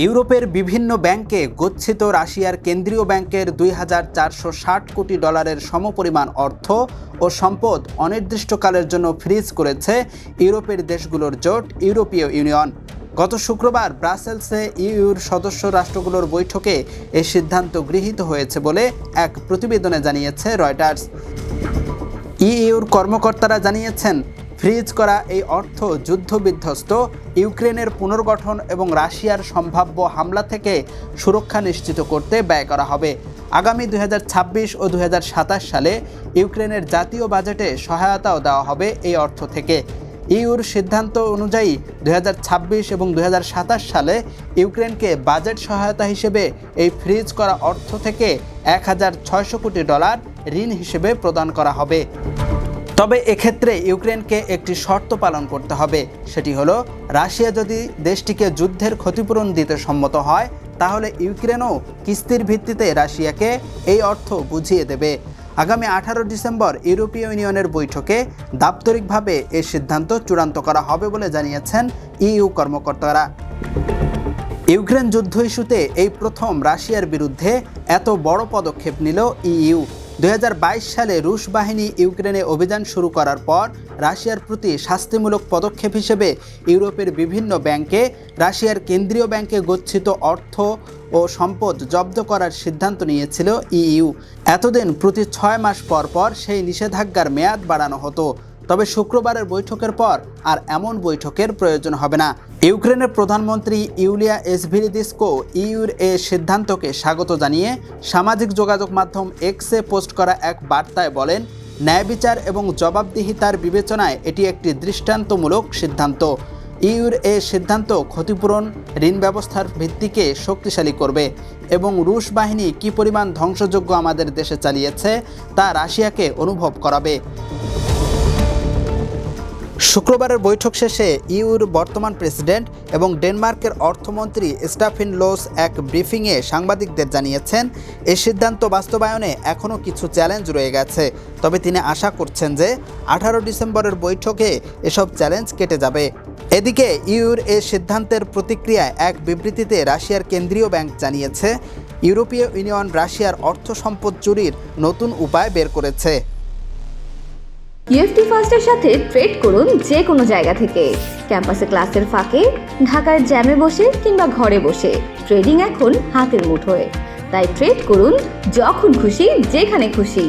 ইউরোপের বিভিন্ন ব্যাংকে গচ্ছিত রাশিয়ার কেন্দ্রীয় ব্যাংকের ২,৪৬০ কোটি ডলারের সমপরিমাণ অর্থ ও সম্পদ অনির্দিষ্টকালের জন্য ফ্রিজ করেছে ইউরোপের দেশগুলোর জোট ইউরোপীয় ইউনিয়ন। গত শুক্রবার ব্রাসেলসে ইউর সদস্য রাষ্ট্রগুলোর বৈঠকে এই সিদ্ধান্ত গৃহীত হয়েছে বলে এক প্রতিবেদনে জানিয়েছে রয়টার্স। ইউর কর্মকর্তারা জানিয়েছেন, ফ্রিজ করা এই অর্থ যুদ্ধবিধ্বস্ত ইউক্রেনের পুনর্গঠন এবং রাশিয়ার সম্ভাব্য হামলা থেকে সুরক্ষা নিশ্চিত করতে ব্যয় করা হবে। আগামী ২০২৬ ও ২০২৭ সালে ইউক্রেনের জাতীয় বাজেটে সহায়তাও দেওয়া হবে এই অর্থ থেকে। ইউর সিদ্ধান্ত অনুযায়ী ২০২৬ এবং ২০২৭ সালে ইউক্রেনকে বাজেট সহায়তা হিসেবে এই ফ্রিজ করা অর্থ থেকে ১,৬০০ কোটি ডলার ঋণ হিসেবে প্রদান করা হবে। তবে এক্ষেত্রে ইউক্রেনকে একটি শর্ত পালন করতে হবে, সেটি হলো রাশিয়া যদি দেশটিকে যুদ্ধের ক্ষতিপূরণ দিতে সম্মত হয় তাহলে ইউক্রেনও কিস্তির ভিত্তিতে রাশিয়াকে এই অর্থ বুঝিয়ে দেবে। আগামী ১৮ ডিসেম্বর ইউরোপীয় ইউনিয়নের বৈঠকে দাপ্তরিকভাবে এই সিদ্ধান্ত চূড়ান্ত করা হবে বলে জানিয়েছেন ইইউ কর্মকর্তারা। ইউক্রেন যুদ্ধ ইস্যুতে এই প্রথম রাশিয়ার বিরুদ্ধে এত বড় পদক্ষেপ নিল ইইউ। ২০২২ সালে রুশ বাহিনী ইউক্রেনে অভিযান শুরু করার পর রাশিয়ার প্রতি শাস্তিমূলক পদক্ষেপ হিসেবে ইউরোপের বিভিন্ন ব্যাংকে রাশিয়ার কেন্দ্রীয় ব্যাংকে গচ্ছিত অর্থ ও সম্পদ জব্দ করার সিদ্ধান্ত নিয়েছিল ইইউ। এতদিন প্রতি ৬ মাস পর পর সেই নিষেধাজ্ঞার মেয়াদ বাড়ানো হতো। তবে শুক্রবারের বৈঠকের পর আর এমন বৈঠকের প্রয়োজন হবে না। ইউক্রেনের প্রধানমন্ত্রী ইউলিয়া এসভিরিদিসকো ইইউর এই সিদ্ধান্তকে স্বাগত জানিয়ে সামাজিক যোগাযোগ মাধ্যম এক্সে পোস্ট করা এক বার্তায় বলেন, ন্যায় বিচার এবং জবাবদিহিতার বিবেচনায় এটি একটি দৃষ্টান্তমূলক সিদ্ধান্ত। ইইউর এই সিদ্ধান্ত ক্ষতিপূরণ ঋণ ব্যবস্থার ভিত্তিকে শক্তিশালী করবে এবং রুশ বাহিনী কী পরিমাণ ধ্বংসযজ্ঞ আমাদের দেশে চালিয়েছে তা রাশিয়াকে অনুভব করাবে। শুক্রবারের বৈঠক শেষে ইউর বর্তমান প্রেসিডেন্ট এবং ডেনমার্কের অর্থমন্ত্রী স্টাফিন লোস এক ব্রিফিংয়ে সাংবাদিকদের জানিয়েছেন, এই সিদ্ধান্ত বাস্তবায়নে এখনও কিছু চ্যালেঞ্জ রয়ে গেছে। তবে তিনি আশা করছেন যে ১৮ ডিসেম্বরের বৈঠকে এসব চ্যালেঞ্জ কেটে যাবে। এদিকে ইউর এই সিদ্ধান্তের প্রতিক্রিয়ায় এক বিবৃতিতে রাশিয়ার কেন্দ্রীয় ব্যাংক জানিয়েছে, ইউরোপীয় ইউনিয়ন রাশিয়ার অর্থ সম্পদ চুরির নতুন উপায় বের করেছে। ইএফটি ফার্স্টের সাথে ট্রেড করুন যে কোনো জায়গা থেকে। ক্যাম্পাসে ক্লাসের ফাঁকে, ঢাকার জ্যামে বসে কিংবা ঘরে বসে ট্রেডিং এখন হাতের মুঠোয়। তাই ট্রেড করুন যখন খুশি, যেখানে খুশি।